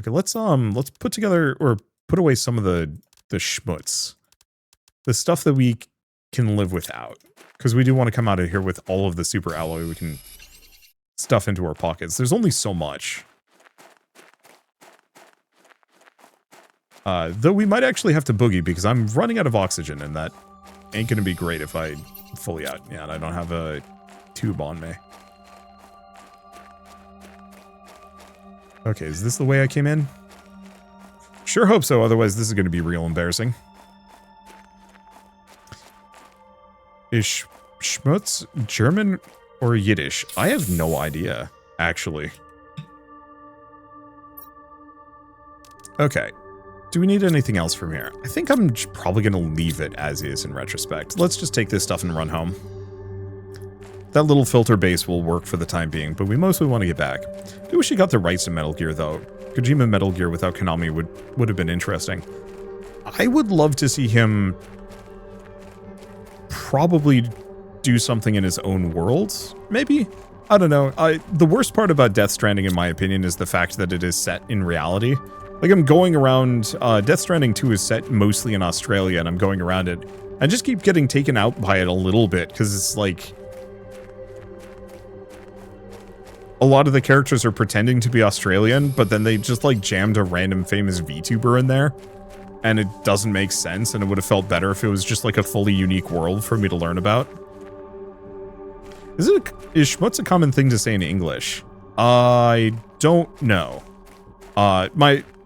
Okay, let's put together or put away some of the schmutz. The stuff that we can live without. Because we do want to come out of here with all of the super alloy we can stuff into our pockets. There's only so much. Though we might actually have to boogie because I'm running out of oxygen and that ain't going to be great if I fully out. Yeah, and I don't have a tube on me. Okay, is this the way I came in? Sure hope so, otherwise this is going to be real embarrassing. Is Schmutz German or Yiddish? I have no idea, actually. Okay. Do we need anything else from here? I think I'm probably going to leave it as is in retrospect. Let's just take this stuff and run home. That little filter base will work for the time being, but we mostly want to get back. I wish he got the rights to Metal Gear, though. Kojima Metal Gear without Konami would have been interesting. I would love to see him probably do something in his own world, maybe? I don't know. The worst part about Death Stranding, in my opinion, is the fact that it is set in reality. Like, I'm going around... Death Stranding 2 is set mostly in Australia, and I'm going around it. I just keep getting taken out by it a little bit, because it's like... a lot of the characters are pretending to be Australian, but then they just, like, jammed a random famous VTuber in there. And it doesn't make sense, and it would have felt better if it was just, like, a fully unique world for me to learn about. Is schmutz a common thing to say in English? I don't know.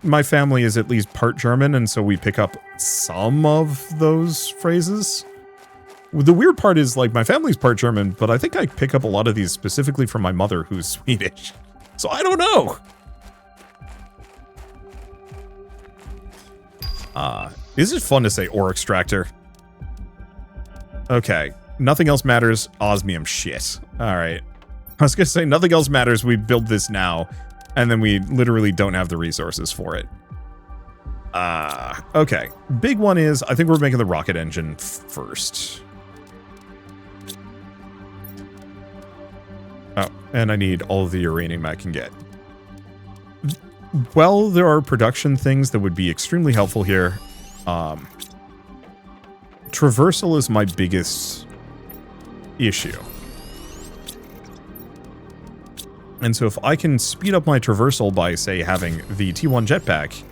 My family is at least part German, and so we pick up some of those phrases. The weird part is, like, my family's part German, but I think I pick up a lot of these specifically from my mother, who's Swedish. So I don't know! Is it fun to say ore extractor? Okay. Nothing else matters. Osmium shit. Alright. I was gonna say, nothing else matters. We build this now, and then we literally don't have the resources for it. Okay. Big one is, I think we're making the rocket engine first. Oh, and I need all of the uranium I can get. Well, there are production things that would be extremely helpful here. Traversal is my biggest issue. And so if I can speed up my traversal by, say, having the T1 jetpack,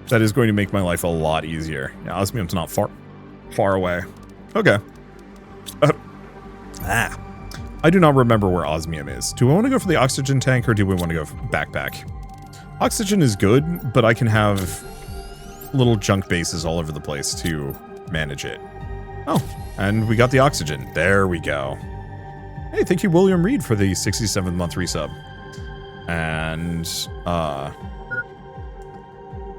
that is going to make my life a lot easier. Yeah, Osmium's not far away. Okay. I do not remember where Osmium is. Do we want to go for the oxygen tank, or do we want to go for backpack? Oxygen is good, but I can have little junk bases all over the place to manage it. Oh, and we got the oxygen. There we go. Hey, thank you, William Reed, for the 67th month resub. And,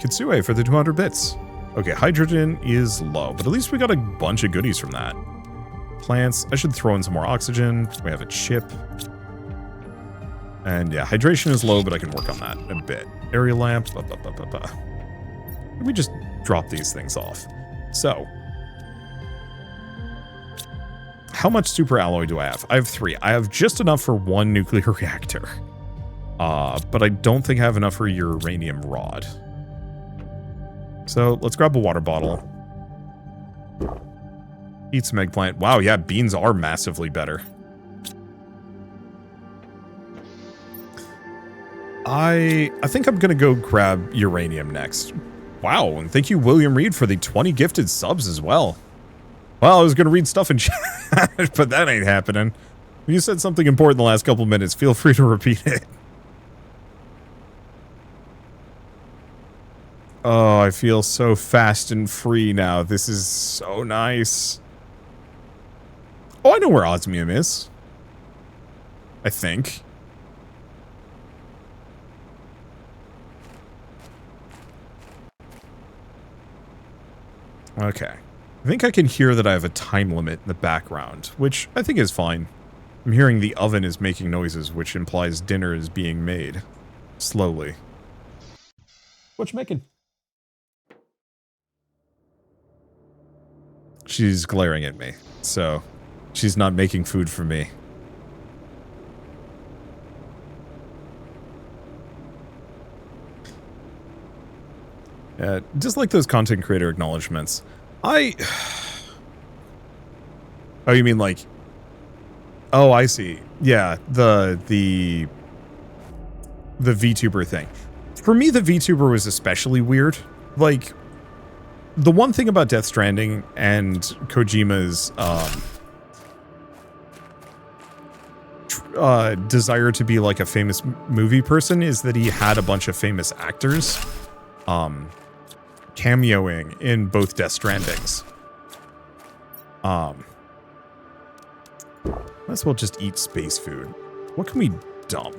Kitsue for the 200 bits. Okay, hydrogen is low, but at least we got a bunch of goodies from that. Plants. I should throw in some more oxygen. We have a chip. And yeah, hydration is low, but I can work on that a bit. Area lamp. We just drop these things off. So, how much super alloy do I have? I have 3. I have just enough for 1 nuclear reactor. But I don't think I have enough for uranium rod. So, let's grab a water bottle. Eat some eggplant. Wow, yeah, beans are massively better. I think I'm gonna go grab uranium next. Wow, and thank you, William Reed, for the 20 gifted subs as well. Well, I was gonna read stuff in chat, but that ain't happening. If you said something important the last couple minutes, feel free to repeat it. Oh, I feel so fast and free now. This is so nice. Oh, I know where Osmium is. I think. Okay. I think I can hear that I have a time limit in the background, which I think is fine. I'm hearing the oven is making noises, which implies dinner is being made. Slowly. What you making? She's glaring at me, so she's not making food for me. Just like those content creator acknowledgements. Oh, you mean like... Oh, I see. Yeah, the VTuber thing. For me, the VTuber was especially weird. Like, the one thing about Death Stranding and Kojima's desire to be like a famous movie person is that he had a bunch of famous actors cameoing in both Death Strandings. Might as well just eat space food. What can we dump?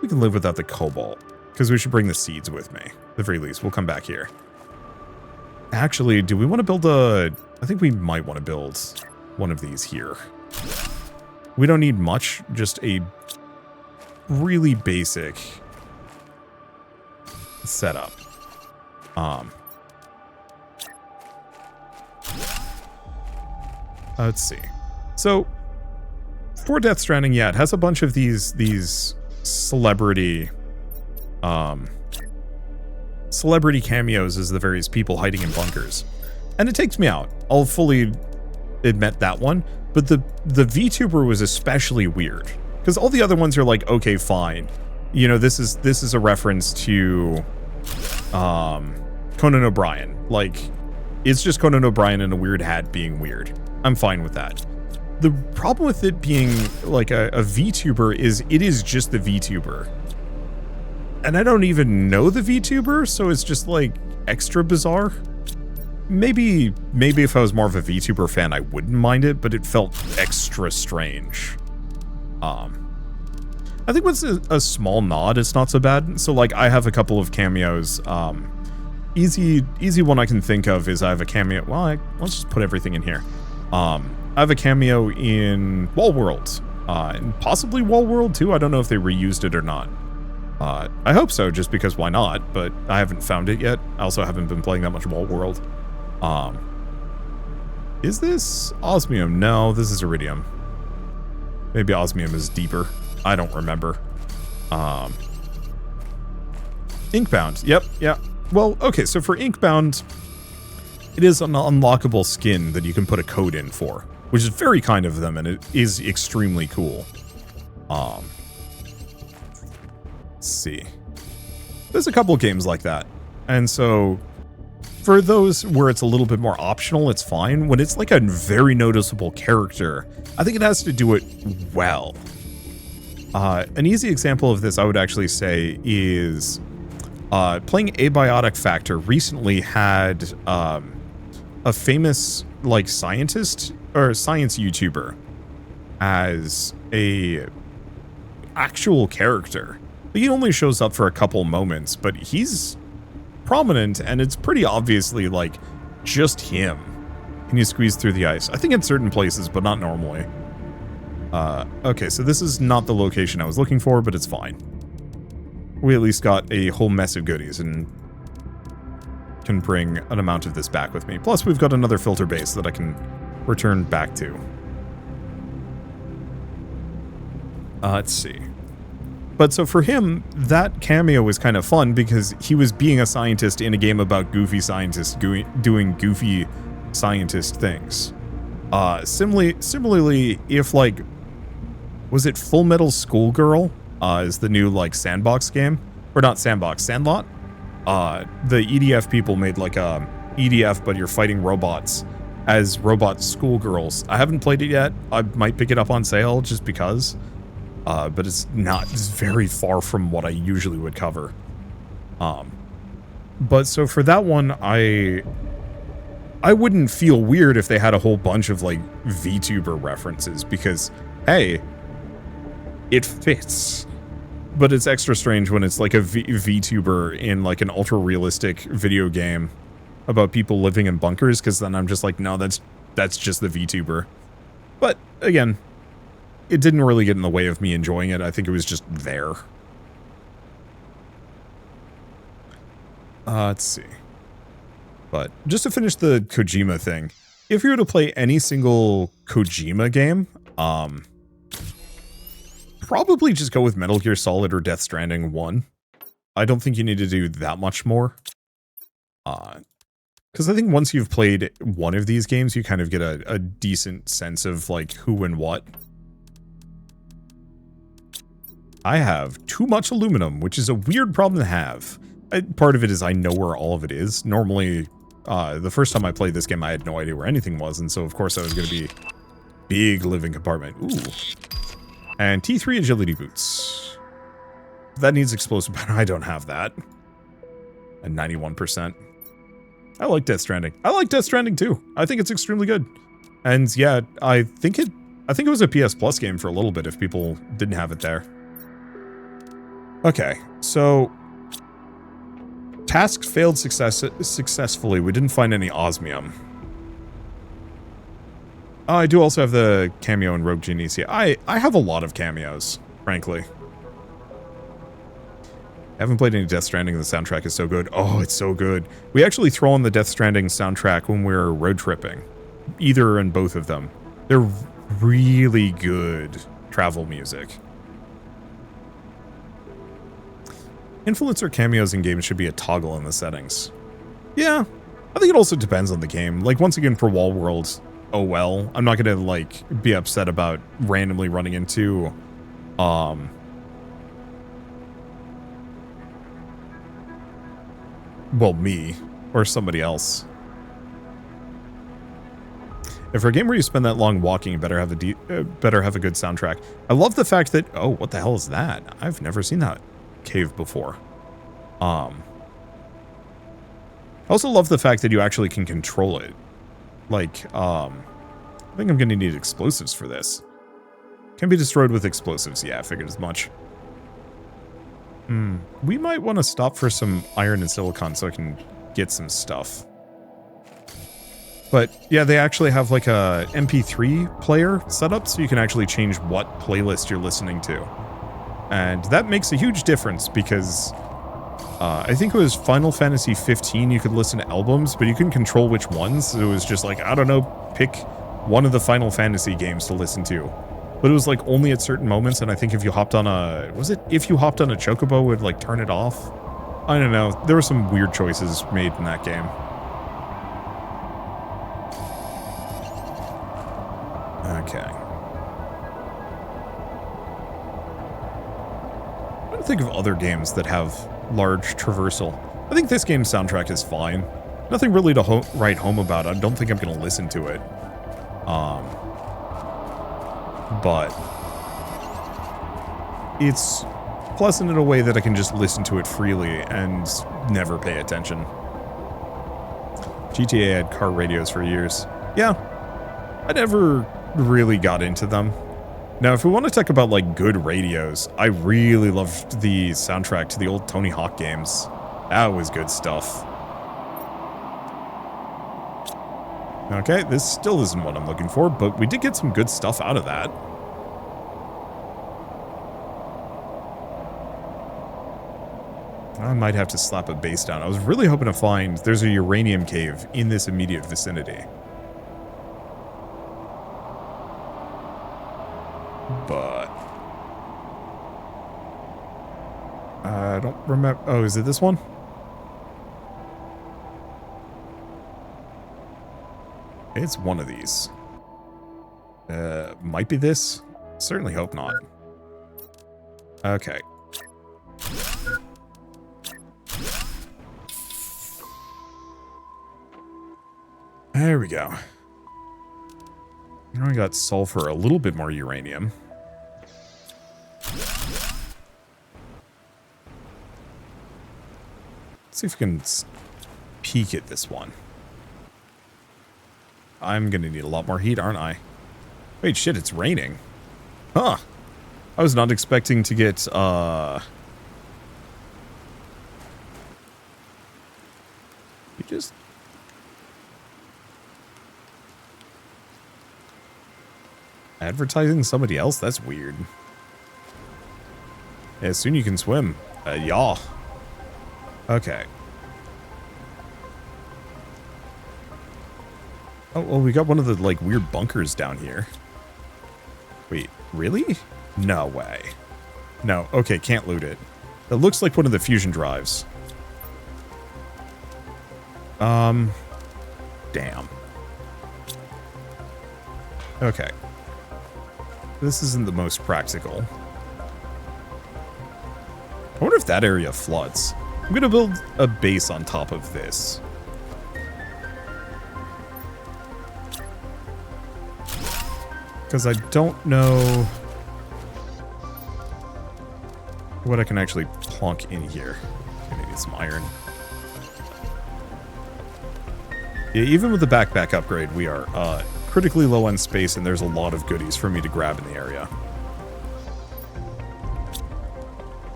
We can live without the cobalt, because we should bring the seeds with me. At the very least, we'll come back here. Actually, do we want to build a... I think we might want to build one of these here. We don't need much, just a really basic setup. Let's see. So, for Death Stranding, yeah, it has a bunch of these celebrity cameos as the various people hiding in bunkers. And it takes me out. I'll fully admit that one. But the VTuber was especially weird. Because all the other ones are like, okay, fine. You know, this is a reference to Conan O'Brien. Like, it's just Conan O'Brien in a weird hat being weird. I'm fine with that. The problem with it being like a VTuber is it is just the VTuber. And I don't even know the VTuber, so it's just like extra bizarre. Maybe if I was more of a VTuber fan, I wouldn't mind it, but it felt extra strange. I think with a small nod, it's not so bad. So like I have a couple of cameos. Easy one I can think of is I have a cameo. Well, let's just put everything in here. I have a cameo in Wall World, and possibly Wall World too. I don't know if they reused it or not. I hope so, just because why not? But I haven't found it yet. I also haven't been playing that much Wall World. Is this Osmium? No, this is Iridium. Maybe Osmium is deeper. I don't remember. Inkbound. Yep, yeah. Well, okay, so for Inkbound, it is an unlockable skin that you can put a code in for, which is very kind of them, and it is extremely cool. Let's see. There's a couple of games like that. And so, for those where it's a little bit more optional, it's fine. When it's like a very noticeable character, I think it has to do it well. An easy example of this, I would actually say, is playing Abiotic Factor recently had a famous like scientist or science YouTuber as a actual character. He only shows up for a couple moments, but he's prominent and it's pretty obviously like just him. Can you squeeze through the ice? I think in certain places, but not normally. Okay, so this is not the location I was looking for, but it's fine. We at least got a whole mess of goodies and can bring an amount of this back with me. Plus, we've got another filter base that I can return back to. Let's see. But so for him, that cameo was kind of fun because he was being a scientist in a game about goofy scientists doing goofy scientist things. Similarly, if like, was it Full Metal Schoolgirl is the new like sandbox game? Or not sandbox, Sandlot? The EDF people made like a EDF, but you're fighting robots as robot schoolgirls. I haven't played it yet. I might pick it up on sale just because. But it's very far from what I usually would cover. But so for that one, I wouldn't feel weird if they had a whole bunch of like VTuber references because, hey, it fits. But it's extra strange when it's like a VTuber in like an ultra realistic video game about people living in bunkers, because then I'm just like, no, that's just the VTuber. But again, it didn't really get in the way of me enjoying it. I think it was just there. Let's see. But just to finish the Kojima thing, if you were to play any single Kojima game, probably just go with Metal Gear Solid or Death Stranding 1. I don't think you need to do that much more. Because I think once you've played one of these games, you kind of get a decent sense of, like, who and what. I have too much aluminum, which is a weird problem to have. Part of it is I know where all of it is. Normally, the first time I played this game, I had no idea where anything was, and so of course I was going to be big living compartment. Ooh. And T3 agility boots. That needs explosive power. I don't have that. And 91%. I like Death Stranding. I like Death Stranding too. I think it's extremely good. And yeah, I think it was a PS Plus game for a little bit if people didn't have it there. Okay, so task failed successfully. We didn't find any osmium. Oh, I do also have the cameo in Rogue Genesia. I have a lot of cameos, frankly. I haven't played any Death Stranding, and the soundtrack is so good. Oh, it's so good. We actually throw on the Death Stranding soundtrack when we're road tripping. Either and both of them. They're really good travel music. Influencer cameos in games should be a toggle in the settings. Yeah, I think it also depends on the game. Like, once again, for Wall World, oh well. I'm not gonna, like, be upset about randomly running into, well, me, or somebody else. If for a game where you spend that long walking, you better have a good soundtrack. I love the fact that, oh, what the hell is that? I've never seen that cave before. I also love the fact that you actually can control it. Like, I think I'm gonna need explosives for this. Can be destroyed with explosives. Yeah, I figured as much. We might want to stop for some iron and silicon so I can get some stuff. But yeah, they actually have like a MP3 player set up so you can actually change what playlist you're listening to. And that makes a huge difference because I think it was Final Fantasy 15, you could listen to albums, but you couldn't control which ones. So it was just like, I don't know, pick one of the Final Fantasy games to listen to. But it was like only at certain moments, and I think if you hopped on a... Was it if you hopped on a chocobo, it would like turn it off? I don't know. There were some weird choices made in that game. Okay. I don't think of other games that have large traversal. I think this game's soundtrack is fine. Nothing really to write home about. I don't think I'm going to listen to it. But it's pleasant in a way that I can just listen to it freely and never pay attention. GTA had car radios for years. Yeah, I never really got into them. Now, if we want to talk about, like, good radios, I really loved the soundtrack to the old Tony Hawk games. That was good stuff. Okay, this still isn't what I'm looking for, but we did get some good stuff out of that. I might have to slap a base down. I was really hoping to find there's a uranium cave in this immediate vicinity. But I don't remember. Oh, is it this one? It's one of these. Might be this. Certainly hope not. Okay. There we go. Now I got sulfur, a little bit more uranium. Let's see if we can peek at this one. I'm gonna need a lot more heat, aren't I? Wait, shit, it's raining. Huh. I was not expecting to get, You just... Advertising somebody else? That's weird. Yeah, soon you can swim. Yaw. Okay. Oh, well, we got one of the, like, weird bunkers down here. Wait, really? No way. No, okay, can't loot it. It looks like one of the fusion drives. Damn. Okay. This isn't the most practical. I wonder if that area floods. I'm gonna build a base on top of this. Because I don't know what I can actually plonk in here. Okay, maybe some iron. Yeah, even with the backpack upgrade, we are critically low on space, and there's a lot of goodies for me to grab in the area.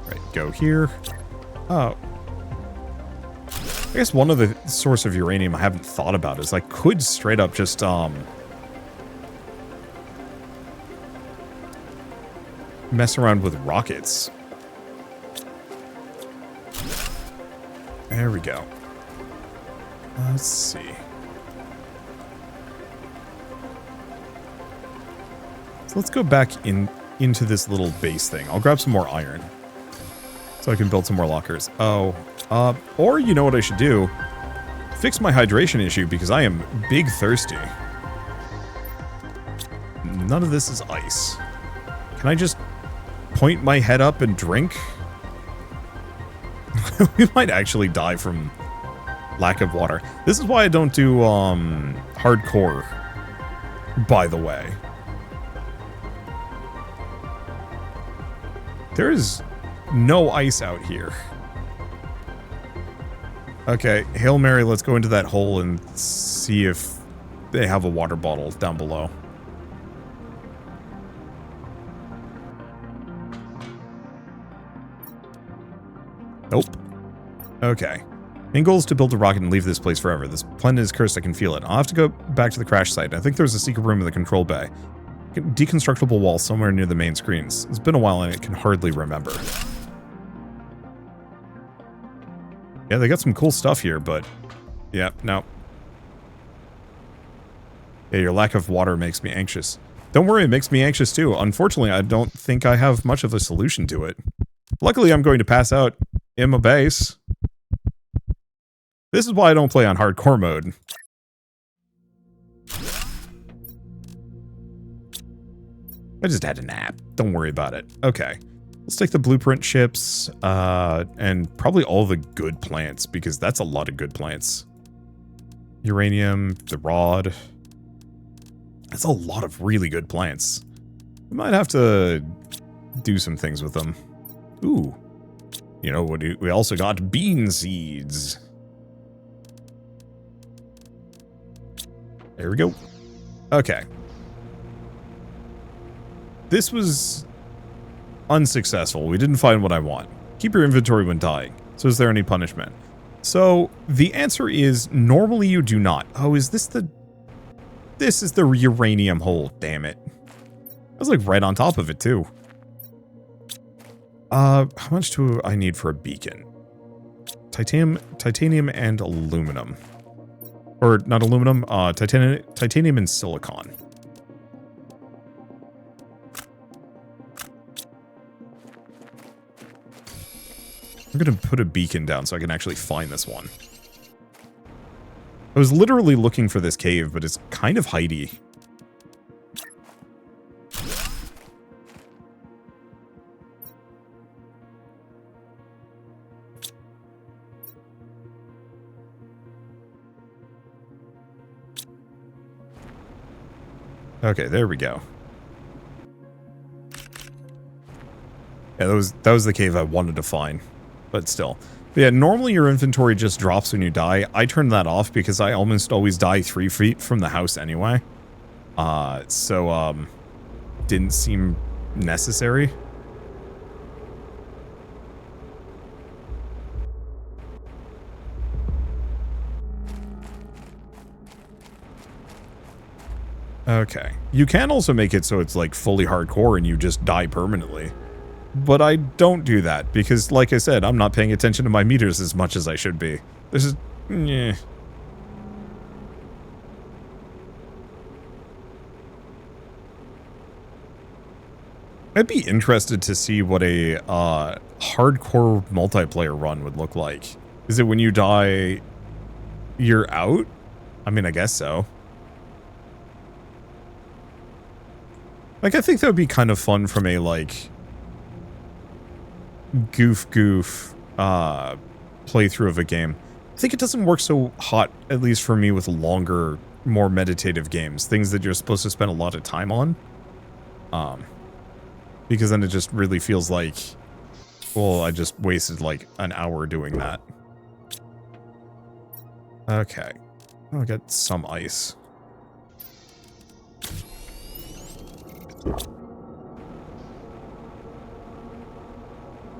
Right, go here. Oh. I guess one of the source of uranium I haven't thought about is I could straight up just, mess around with rockets. There we go. Let's see. So let's go back into this little base thing. I'll grab some more iron so I can build some more lockers. Oh, or you know what I should do? Fix my hydration issue because I am big thirsty. None of this is ice. Can I just point my head up and drink? We might actually die from lack of water. This is why I don't do hardcore, by the way. There is no ice out here. Okay, Hail Mary, let's go into that hole and see if they have a water bottle down below. Nope. Okay. Main goal is to build a rocket and leave this place forever. This planet is cursed, I can feel it. I'll have to go back to the crash site. I think there's a secret room in the control bay. Deconstructible wall somewhere near the main screens. It's been a while and I can hardly remember. Yeah, they got some cool stuff here, but... yeah, no. Yeah, your lack of water makes me anxious. Don't worry, it makes me anxious too. Unfortunately, I don't think I have much of a solution to it. Luckily, I'm going to pass out in my base. This is why I don't play on hardcore mode. I just had a nap. Don't worry about it. Okay. Let's take the blueprint chips, and probably all the good plants, because that's a lot of good plants. Uranium, the rod. That's a lot of really good plants. We might have to do some things with them. Ooh. You know, we also got bean seeds. There we go. Okay. This was unsuccessful. We didn't find what I want. Keep your inventory when dying. So is there any punishment? So the answer is normally you do not. Oh, is this the... This is the uranium hole, damn it. I was like right on top of it too. How much do I need for a beacon? Titanium and aluminum. Or not aluminum, titanium and silicon. I'm gonna put a beacon down so I can actually find this one. I was literally looking for this cave, but it's kind of hidey. Okay, there we go. Yeah, that was the cave I wanted to find. But still. But yeah, normally your inventory just drops when you die. I turned that off because I almost always die 3 feet from the house anyway. So didn't seem necessary. Okay. You can also make it so it's like fully hardcore and you just die permanently. But I don't do that because, like I said, I'm not paying attention to my meters as much as I should be. This is... yeah. I'd be interested to see what a hardcore multiplayer run would look like. Is it when you die You're out? I mean, I guess so. Like, I think that would be kind of fun from a, like, goof playthrough of a game. I think it doesn't work so hot, at least for me, with longer, more meditative games. Things that you're supposed to spend a lot of time on. Because then it just really feels like, well, I just wasted like an hour doing that. Okay. I'll get some ice.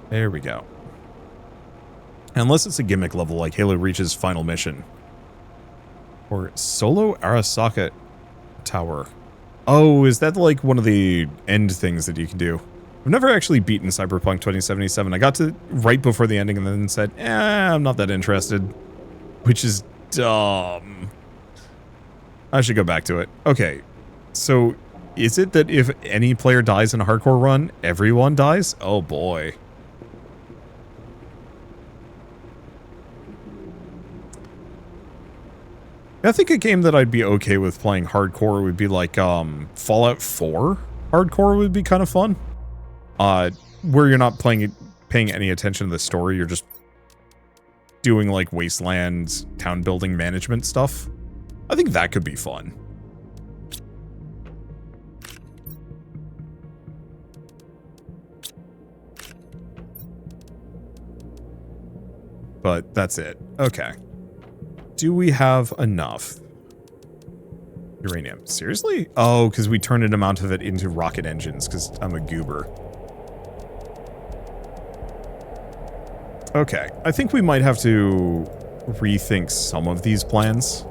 There we go. Unless it's a gimmick level like Halo Reach's final mission. Or Solo Arasaka Tower. Oh, is that like one of the end things that you can do? I've never actually beaten Cyberpunk 2077. I got to right before the ending and then said, I'm not that interested. Which is dumb. I should go back to it. Okay, so is it that if any player dies in a hardcore run, everyone dies? Oh boy. I think a game that I'd be okay with playing hardcore would be like Fallout 4. Hardcore would be kind of fun. Where you're not paying any attention to the story, you're just doing like wasteland town building management stuff. I think that could be fun. But that's it. Okay. Do we have enough uranium? Seriously? Oh, because we turned an amount of it into rocket engines because I'm a goober. Okay, I think we might have to rethink some of these plans.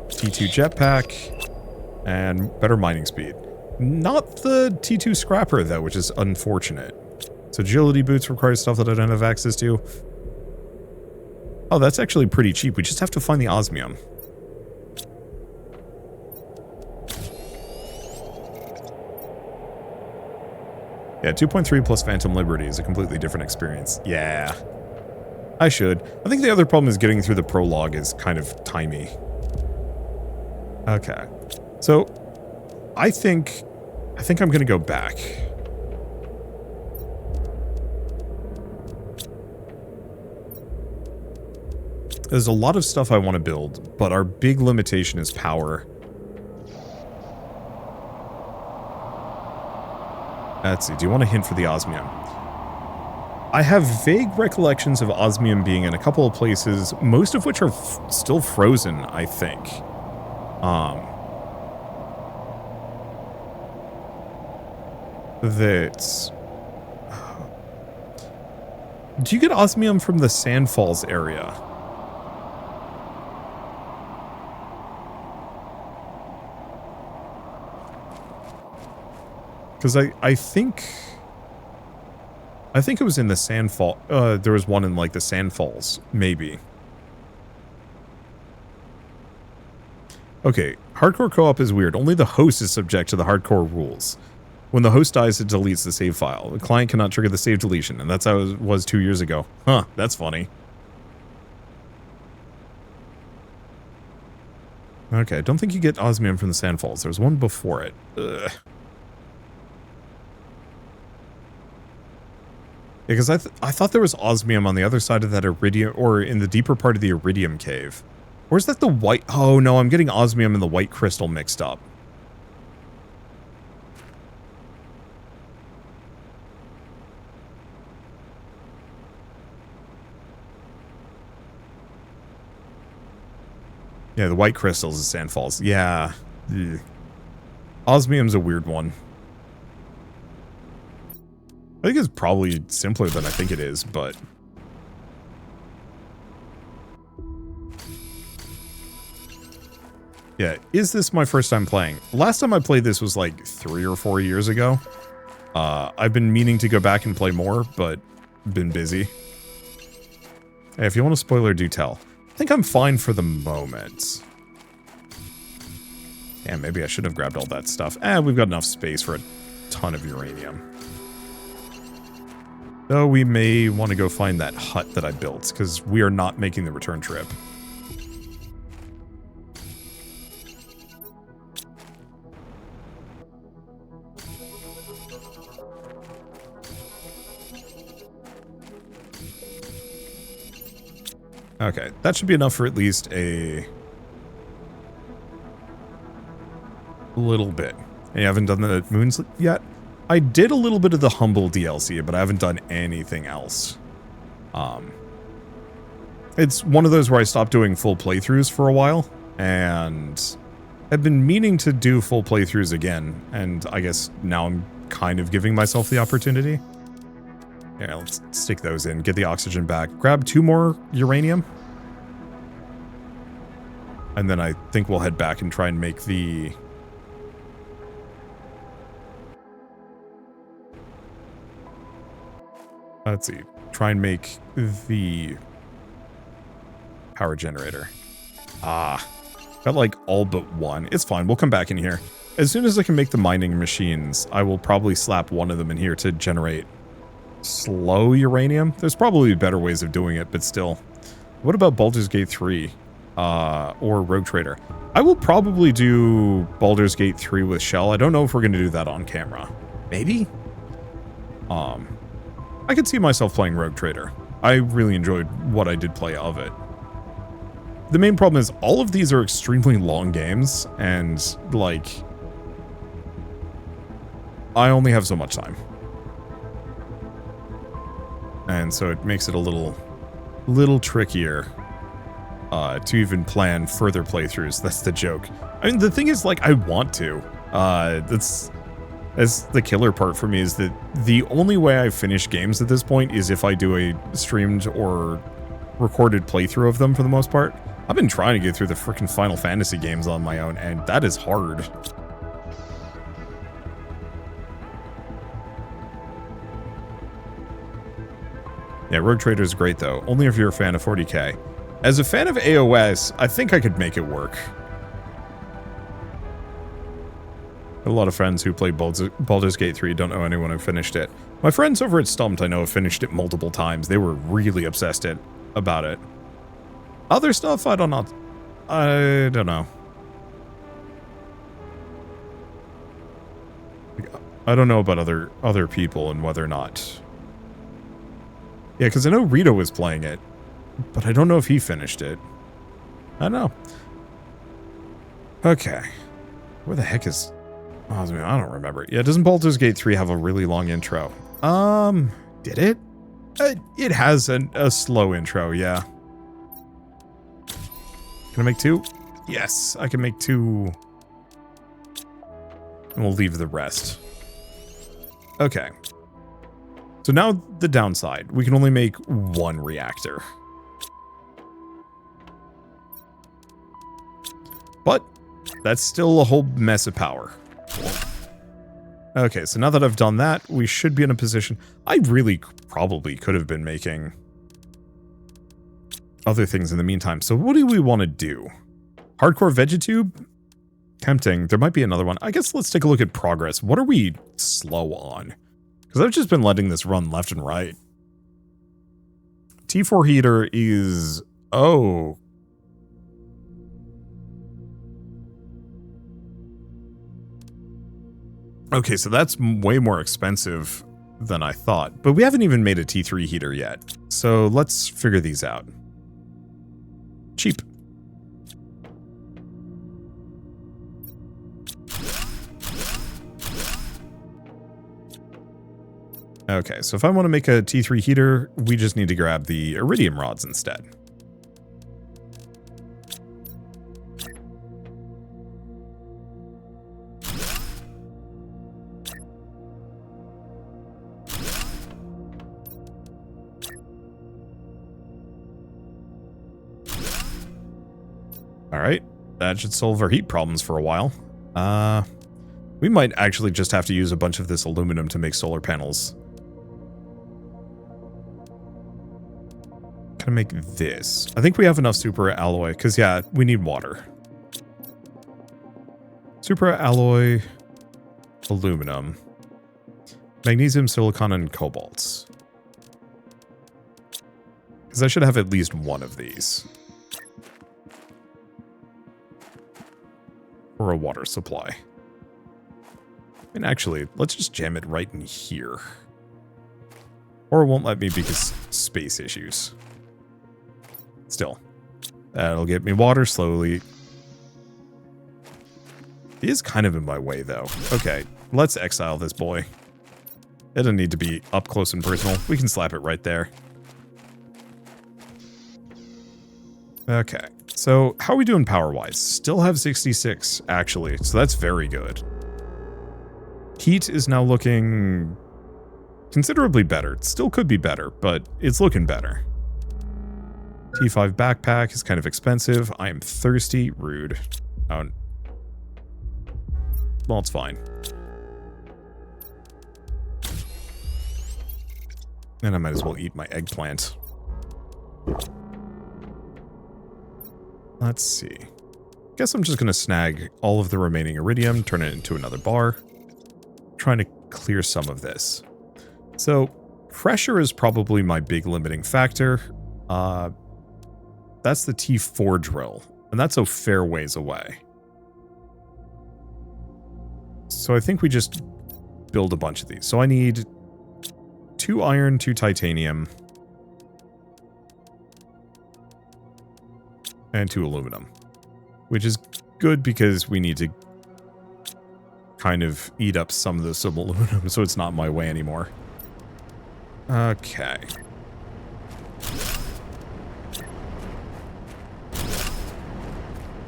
T2 jetpack and better mining speed. Not the T2 scrapper though, which is unfortunate. So agility boots require stuff that I don't have access to. Oh, that's actually pretty cheap. We just have to find the osmium. Yeah, 2.3 plus Phantom Liberty is a completely different experience. Yeah. I should. I think the other problem is getting through the prologue is kind of timey. Okay. So, I think I'm gonna go back. There's a lot of stuff I want to build, but our big limitation is power. Let's see, do you want a hint for the osmium? I have vague recollections of osmium being in a couple of places, most of which are still frozen, I think. That's... Do you get osmium from the Sand Falls area? Because I think it was in the Sandfall. There was one in like the Sand Falls, maybe. Okay, hardcore co-op is weird. Only the host is subject to the hardcore rules. When the host dies, it deletes the save file. The client cannot trigger the save deletion, and that's how it was 2 years ago. Huh, that's funny. Okay, I don't think you get osmium from the Sand Falls. There was one before it. Ugh. Because I thought there was osmium on the other side of that iridium, or in the deeper part of the iridium cave. Or is that the white? Oh no, I'm getting osmium and the white crystal mixed up. Yeah, the white crystals is Sand Falls. Yeah. Ugh. Osmium's a weird one. I think it's probably simpler than I think it is, but... Yeah, is this my first time playing? Last time I played this was like 3 or 4 years ago. I've been meaning to go back and play more, but been busy. Hey, if you want a spoiler, do tell. I think I'm fine for the moment. Yeah, maybe I should have grabbed all that stuff. We've got enough space for a ton of uranium. Though we may want to go find that hut that I built, because we are not making the return trip. Okay, that should be enough for at least a little bit. And you haven't done the moons yet? I did a little bit of the Humble DLC, but I haven't done anything else. It's one of those where I stopped doing full playthroughs for a while, and I've been meaning to do full playthroughs again, and I guess now I'm kind of giving myself the opportunity. Yeah, let's stick those in, get the oxygen back, grab 2 more uranium, and then I think we'll head back and try and make the... Let's see, try and make the power generator. Got like all but one. It's fine, we'll come back in here. As soon as I can make the mining machines, I will probably slap one of them in here to generate slow uranium. There's probably better ways of doing it, but still. What about Baldur's Gate 3 or Rogue Trader? I will probably do Baldur's Gate 3 with Shell. I don't know if we're going to do that on camera. Maybe? I could see myself playing Rogue Trader. I really enjoyed what I did play of it. The main problem is all of these are extremely long games, and, like, I only have so much time. And so it makes it a little trickier to even plan further playthroughs. That's the joke. I mean, the thing is, like, I want to. That's the killer part for me, is that the only way I finish games at this point is if I do a streamed or recorded playthrough of them for the most part. I've been trying to get through the freaking Final Fantasy games on my own, and that is hard. Yeah, Rogue Trader is great, though. Only if you're a fan of 40k. As a fan of AOS, I think I could make it work. A lot of friends who played Baldur's Gate 3 don't know anyone who finished it. My friends over at Stumped I know have finished it multiple times. They were really obsessed about it. Other stuff, I don't know. I don't know. I don't know about other people and whether or not. Yeah, because I know Rito was playing it, but I don't know if he finished it. I don't know. Okay. Where the heck is Osmium? I don't remember. Yeah, doesn't Baldur's Gate 3 have a really long intro? Did it? It has a slow intro, yeah. Can I make 2? Yes, I can make 2. And we'll leave the rest. Okay. So now the downside. We can only make 1 reactor. But that's still a whole mess of power. Okay, so now that I've done that, we should be in a position... I really probably could have been making other things in the meantime. So what do we want to do? Hardcore Vegetube? Tempting. There might be another one. I guess let's take a look at progress. What are we slow on? Because I've just been letting this run left and right. T4 heater is... Oh. Okay, so that's way more expensive than I thought. But we haven't even made a T3 heater yet. So let's figure these out. Cheap. Okay, so if I want to make a T3 heater, we just need to grab the iridium rods instead. Alright, that should solve our heat problems for a while. We might actually just have to use a bunch of this aluminum to make solar panels. Can I make this? I think we have enough super alloy, because yeah, we need water. Super alloy, aluminum, magnesium, silicon, and cobalt. Because I should have at least one of these. Or a water supply. And actually, let's just jam it right in here. Or it won't let me because space issues. Still. That'll get me water slowly. He is kind of in my way, though. Okay, let's exile this boy. It doesn't need to be up close and personal. We can slap it right there. Okay, so how are we doing power-wise? Still have 66, actually, so that's very good. Heat is now looking considerably better. It still could be better, but it's looking better. T5 backpack is kind of expensive. I am thirsty. Rude. Oh. Well, it's fine. And I might as well eat my eggplant. Let's see. Guess I'm just going to snag all of the remaining iridium, turn it into another bar. Trying to clear some of this. So, pressure is probably my big limiting factor. That's the T4 drill, and that's a fair ways away. So I think we just build a bunch of these. So I need 2 iron, 2 titanium, and 2 aluminum, which is good because we need to kind of eat up some of this aluminum so it's not in my way anymore. Okay.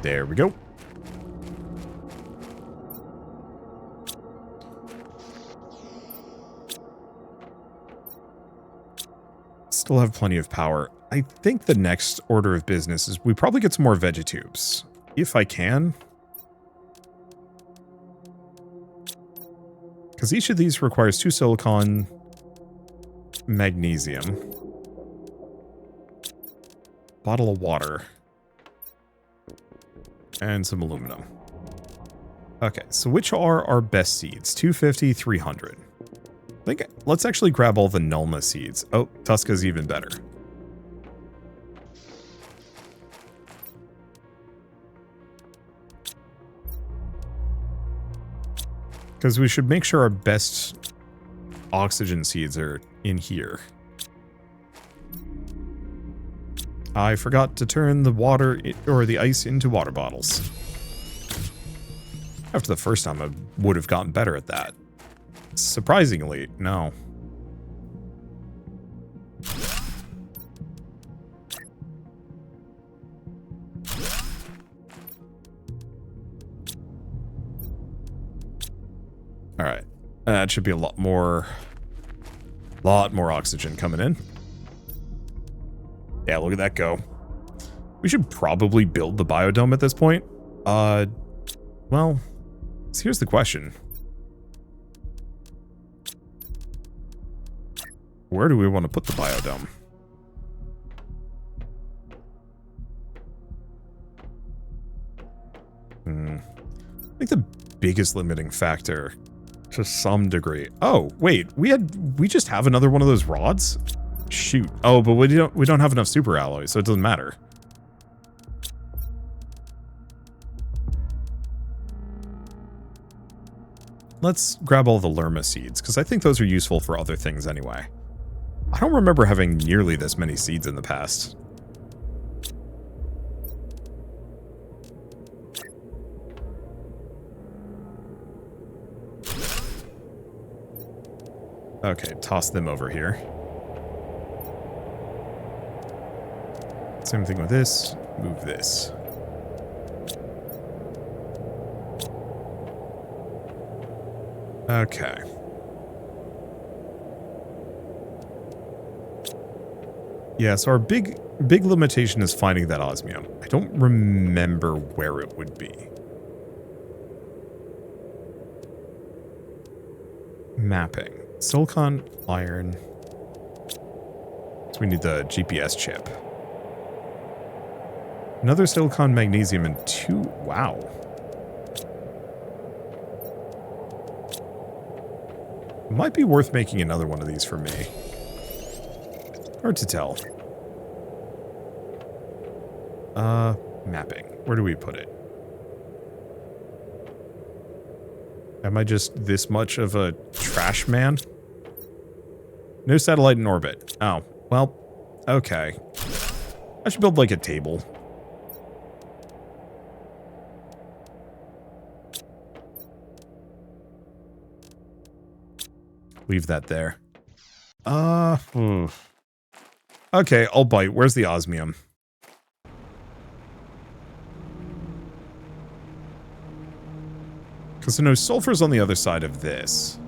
There we go. Still have plenty of power. I think the next order of business is we probably get some more vegetubes. If I can. Because each of these requires 2 silicon, magnesium, bottle of water, and some aluminum. Okay, so which are our best seeds? 250, 300. I think let's actually grab all the Nulma seeds. Oh, Tuska's even better. Because we should make sure our best oxygen seeds are in here. I forgot to turn the water or the ice into water bottles. After the first time, I would have gotten better at that. Surprisingly, no. All right, that should be a lot more oxygen coming in. Yeah, look at that go. We should probably build the biodome at this point. Well, so here's the question. Where do we want to put the biodome? I think the biggest limiting factor to some degree. Oh, wait, we just have another one of those rods? Shoot. Oh, but we don't have enough super alloys, so it doesn't matter. Let's grab all the Lerma seeds, because I think those are useful for other things anyway. I don't remember having nearly this many seeds in the past. Okay, toss them over here. Same thing with this. Move this. Okay. Yeah, so our big limitation is finding that osmium. I don't remember where it would be. Mapping. Silicon, iron. So we need the GPS chip. Another silicon, magnesium, and 2. Wow. Might be worth making another one of these for me. Hard to tell. Mapping. Where do we put it? Am I just this much of a trash man? No satellite in orbit. Oh, well, okay. I should build like a table. Leave that there. Okay, I'll bite. Where's the osmium? Because I know sulfur's on the other side of this.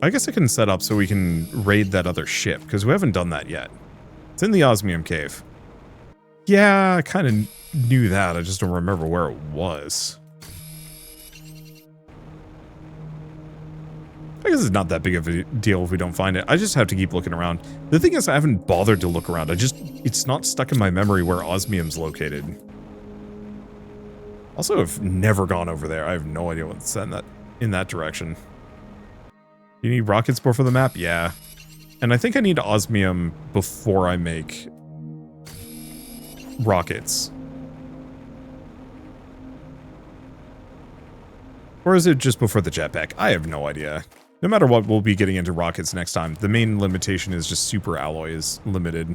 I guess I can set up so we can raid that other ship, because we haven't done that yet. It's in the Osmium cave. Yeah, I kind of knew that. I just don't remember where it was. I guess it's not that big of a deal if we don't find it. I just have to keep looking around. The thing is, I haven't bothered to look around. It's not stuck in my memory where Osmium's located. Also, I've never gone over there. I have no idea what's in that direction. You need rockets for the map? Yeah. And I think I need osmium before I make rockets. Or is it just before the jetpack? I have no idea. No matter what, we'll be getting into rockets next time. The main limitation is just super alloy is limited.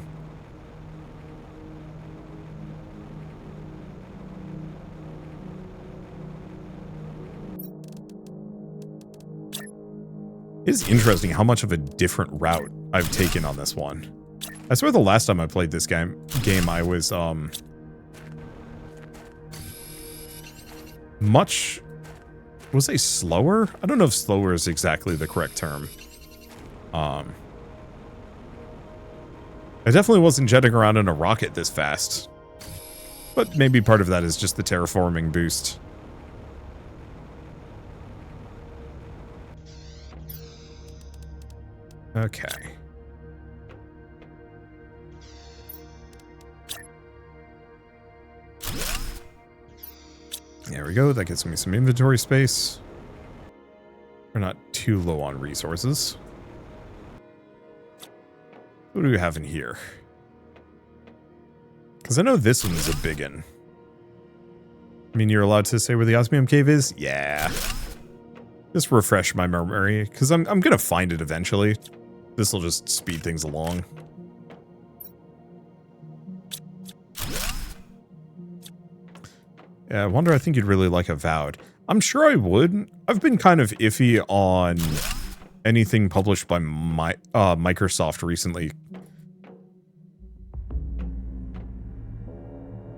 It is interesting how much of a different route I've taken on this one. I swear the last time I played this game I was, much, was I slower? I don't know if slower is exactly the correct term. I definitely wasn't jetting around in a rocket this fast. But maybe part of that is just the terraforming boost. Okay. There we go. That gets me some inventory space. We're not too low on resources. What do we have in here? Because I know this one's a big one. I mean, you're allowed to say where the Osmium Cave is? Yeah. Just refresh my memory, because I'm going to find it eventually. This will just speed things along. Yeah, I wonder, I think you'd really like Avowed. I'm sure I would. I've been kind of iffy on anything published by Microsoft recently.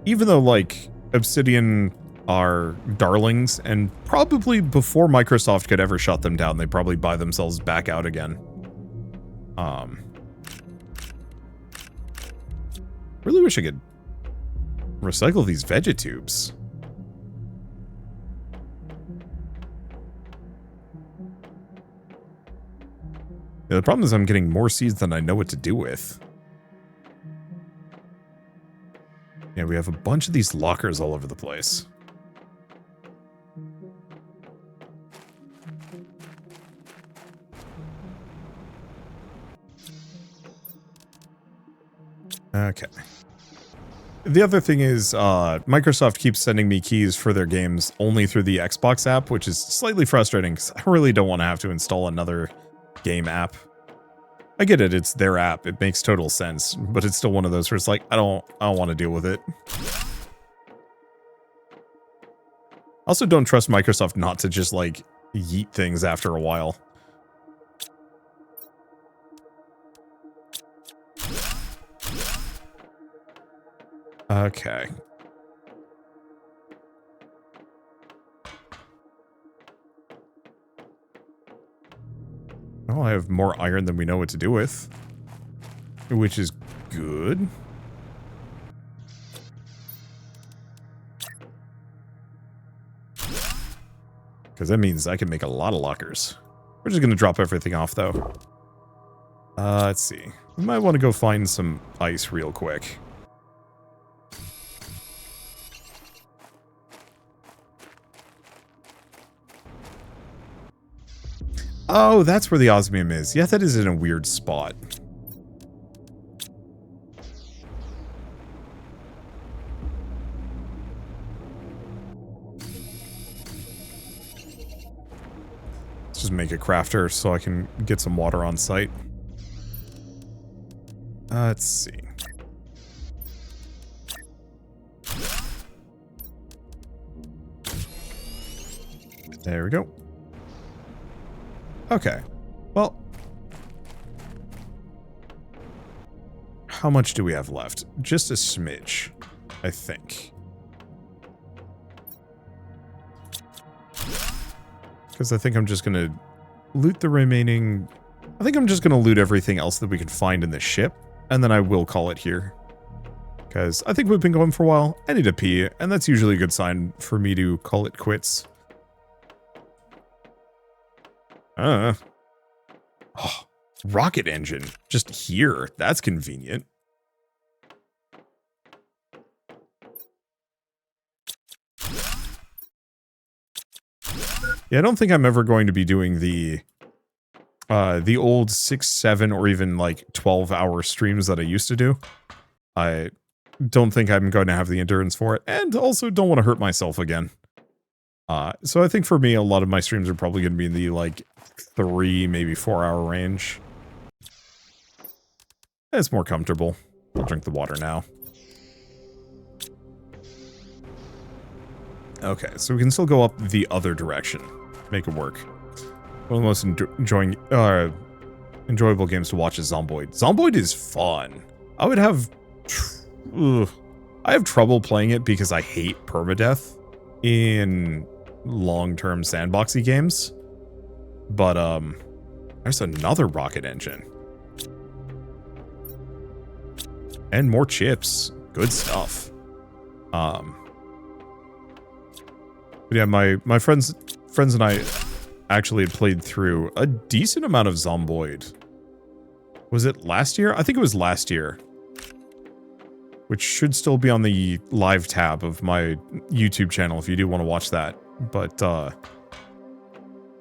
Even though, like, Obsidian are darlings, and probably before Microsoft could ever shut them down, they'd probably buy themselves back out again. Really wish I could recycle these vegetubes. Yeah, the problem is I'm getting more seeds than I know what to do with. Yeah, we have a bunch of these lockers all over the place. Okay. The other thing is, Microsoft keeps sending me keys for their games only through the Xbox app, which is slightly frustrating because I really don't want to have to install another game app. I get it, it's their app, it makes total sense, but it's still one of those where it's like, I don't want to deal with it. I also don't trust Microsoft not to just, like, yeet things after a while. Okay. Well, I have more iron than we know what to do with, which is good. Because that means I can make a lot of lockers. We're just going to drop everything off, though. Let's see. We might want to go find some ice real quick. Oh, that's where the osmium is. Yeah, that is in a weird spot. just make a crafter so I can get some water on site. Let's see. There we go. Okay. Well, how much do we have left? Just a smidge, I think. Because I think I'm just going to loot the remaining... I think I'm just going to loot everything else that we can find in the ship, and then I will call it here. Because I think we've been going for a while. I need to pee, and that's usually a good sign for me to call it quits. Oh, rocket engine. Just here. That's convenient. Yeah, I don't think I'm ever going to be doing the old 6, 7, or even like 12-hour streams that I used to do. I don't think I'm going to have the endurance for it, and also don't want to hurt myself again. So I think for me, a lot of my streams are probably going to be in the like 3, maybe 4-hour range. It's more comfortable. I'll drink the water now. Okay, so we can still go up the other direction. Make it work. One of the most enjoyable games to watch is Zomboid. Zomboid is fun. I would have... I have trouble playing it because I hate permadeath in long-term sandboxy games. But, there's another rocket engine. And more chips. Good stuff. But yeah, my friends and I actually had played through a decent amount of Zomboid. Was it last year? I think it was last year. Which should still be on the live tab of my YouTube channel if you do want to watch that. But,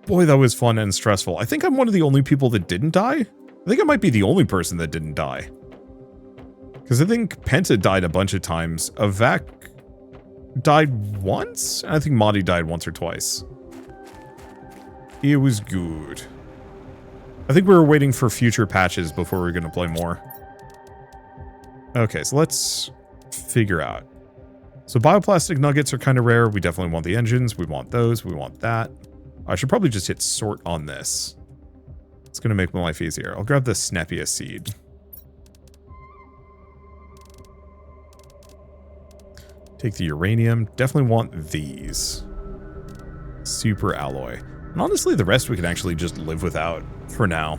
boy, that was fun and stressful. I think I'm one of the only people that didn't die. I think I might be the only person that didn't die. Because I think Penta died a bunch of times. Avak died once? I think Madi died once or twice. It was good. I think we were waiting for future patches before we were going to play more. Okay, so let's figure out. So bioplastic nuggets are kind of rare. We definitely want the engines. We want those. We want that. I should probably just hit sort on this. It's going to make my life easier. I'll grab the Snepia seed. Take the uranium. Definitely want these. Super alloy. And honestly, the rest we can actually just live without for now.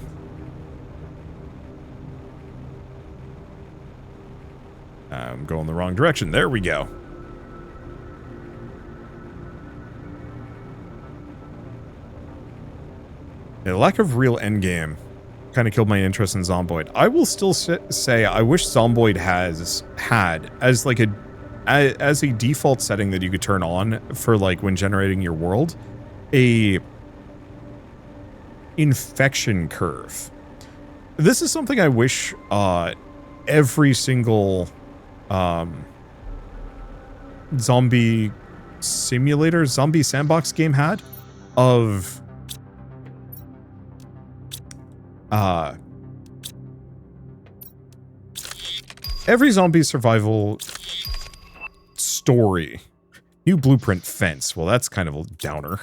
I'm going the wrong direction. There we go. The lack of real endgame kind of killed my interest in Zomboid. I will still say I wish Zomboid had as like as a default setting that you could turn on for like when generating your world, a infection curve. This is something I wish every single zombie simulator, zombie sandbox game had, of every zombie survival story. New blueprint fence. Well, that's kind of a downer.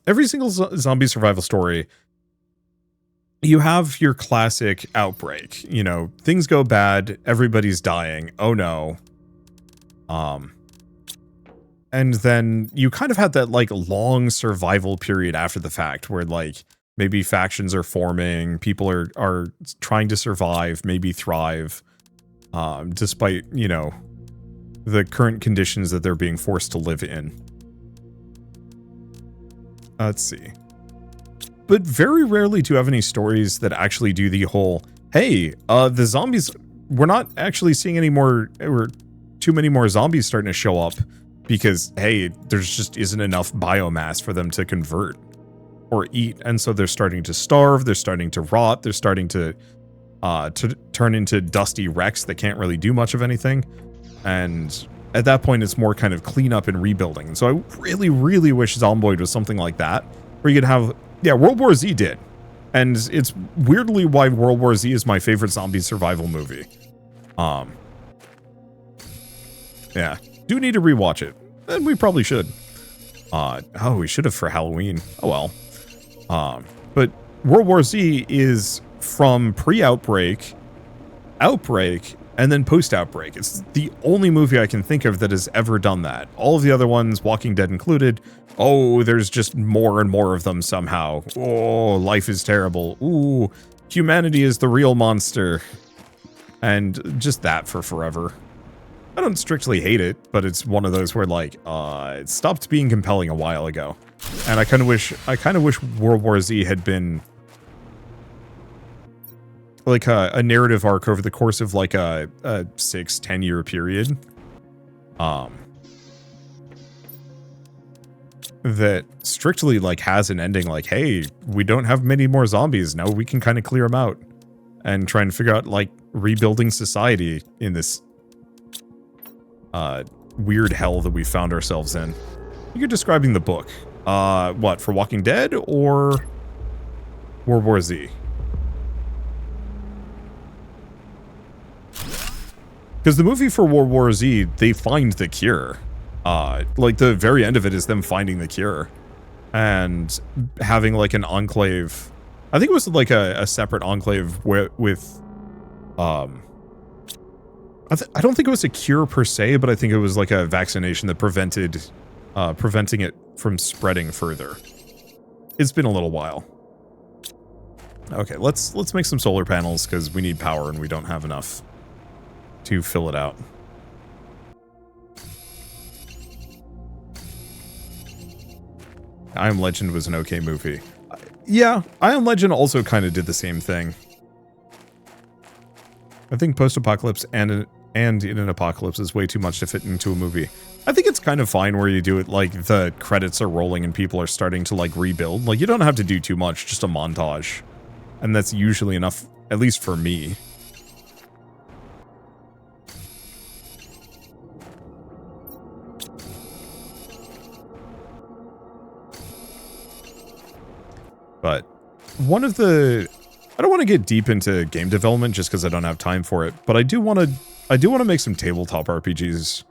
Every single zombie survival story, you have your classic outbreak. You know, things go bad, everybody's dying. Oh no. And then you kind of have that like long survival period after the fact where like maybe factions are forming, people are trying to survive, maybe thrive, despite, you know, the current conditions that they're being forced to live in. Let's see. But very rarely do you have any stories that actually do the whole, hey, the zombies, we're not actually seeing any more, or too many more zombies starting to show up because, hey, there's just isn't enough biomass for them to convert or eat. And so they're starting to starve, they're starting to rot, they're starting to turn into dusty wrecks that can't really do much of anything. And at that point, it's more kind of cleanup and rebuilding. And so I really, really wish Zomboid was something like that, where you could have Yeah, World War Z did. And it's weirdly why World War Z is my favorite zombie survival movie. Yeah. Do need to rewatch it. And we probably should. Oh, we should have for Halloween. Oh well. But World War Z is from pre-outbreak, outbreak, and then post-outbreak. It's the only movie I can think of that has ever done that. All of the other ones, Walking Dead included, oh, there's just more and more of them somehow. Oh, life is terrible. Ooh, humanity is the real monster. And just that for forever. I don't strictly hate it, but it's one of those where, like, it stopped being compelling a while ago. And I kind of wish World War Z had been like a narrative arc over the course of like a 6-10 year period. That strictly like has an ending like, hey, we don't have many more zombies. Now we can kind of clear them out and try and figure out like rebuilding society in this weird hell that we found ourselves in. You're describing the book. What, for Walking Dead or World War Z? Because the movie for World War Z, they find the cure. Like the very end of it is them finding the cure and having like an enclave. I think it was like a separate enclave with I don't think it was a cure per se, but I think it was like a vaccination that preventing it from spreading further. It's been a little while. Okay, let's make some solar panels because we need power and we don't have enough to fill it out. I Am Legend was an okay movie. Yeah, I Am Legend also kind of did the same thing. I think post-apocalypse and in an apocalypse is way too much to fit into a movie. I think it's kind of fine where you do it like the credits are rolling and people are starting to like rebuild. Like you don't have to do too much, just a montage. And that's usually enough, at least for me. But one of the, I don't want to get deep into game development just because I don't have time for it, but I do want to make some tabletop RPGs.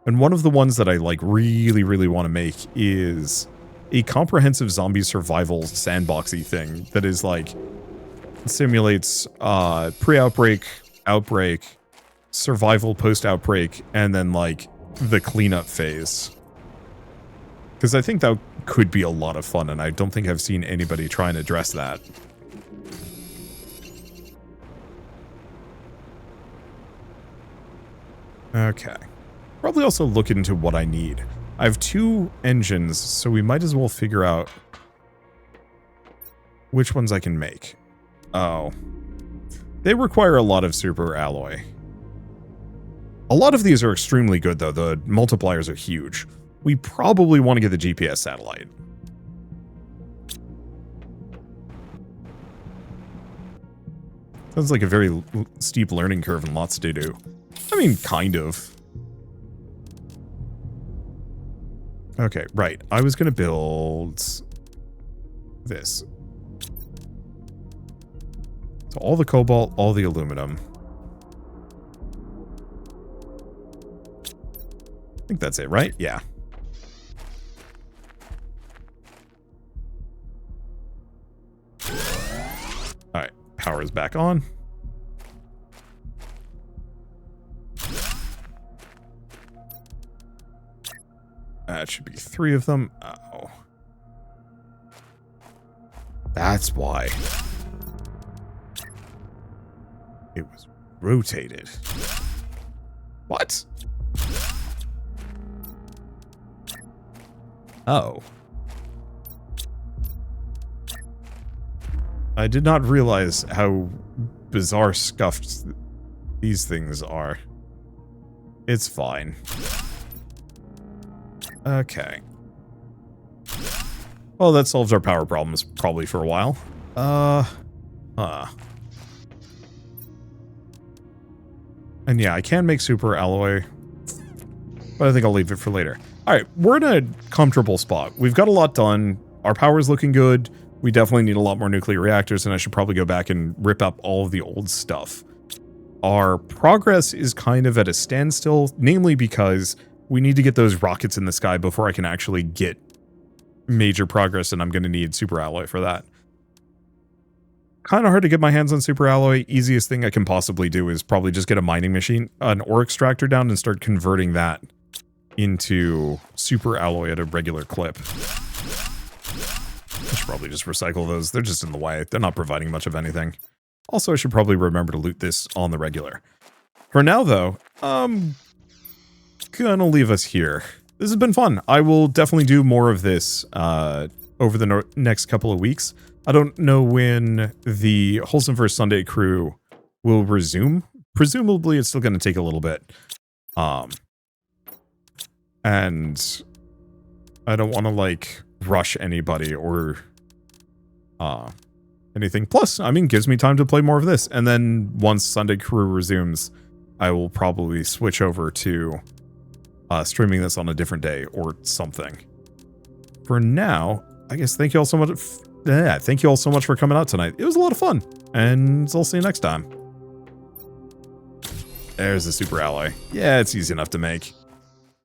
And one of the ones that I like really want to make is a comprehensive zombie survival sandboxy thing that is like simulates pre-outbreak, outbreak, survival post-outbreak, and then like the cleanup phase. Because I think that could be a lot of fun, and I don't think I've seen anybody try and address that. Okay. Probably also look into what I need. I have 2 engines, so we might as well figure out which ones I can make. Oh. They require a lot of super alloy. A lot of these are extremely good, though. The multipliers are huge. We probably want to get the GPS satellite. Sounds like a very steep learning curve and lots to do. I mean, kind of. Okay, right. I was going to build this. So all the cobalt, all the aluminum. I think that's it, right? Yeah. Alright, power is back on. That should be 3 of them. Oh. That's why. It was rotated. What? Oh. I did not realize how bizarre scuffed these things are. It's fine. Okay. Well, that solves our power problems probably for a while. And yeah, I can make super alloy, but I think I'll leave it for later. All right, we're in a comfortable spot. We've got a lot done. Our power's looking good. We definitely need a lot more nuclear reactors, and I should probably go back and rip up all of the old stuff. Our progress is kind of at a standstill, namely because we need to get those rockets in the sky before I can actually get major progress, and I'm going to need super alloy for that. Kind of hard to get my hands on super alloy. Easiest thing I can possibly do is probably just get a mining machine, an ore extractor down, and start converting that into super alloy at a regular clip. I should probably just recycle those. They're just in the way. They're not providing much of anything. Also, I should probably remember to loot this on the regular. For now, though, I'm gonna leave us here. This has been fun. I will definitely do more of this over the next couple of weeks. I don't know when the Wholesome First Sunday crew will resume. Presumably, it's still going to take a little bit. And I don't want to, like, rush anybody or anything. Plus, I mean, gives me time to play more of this. And then once Sunday crew resumes, I will probably switch over to streaming this on a different day or something. For now, I guess thank you all so much. Thank you all so much for coming out tonight. It was a lot of fun, and I'll see you next time. There's the super alloy. Yeah, it's easy enough to make.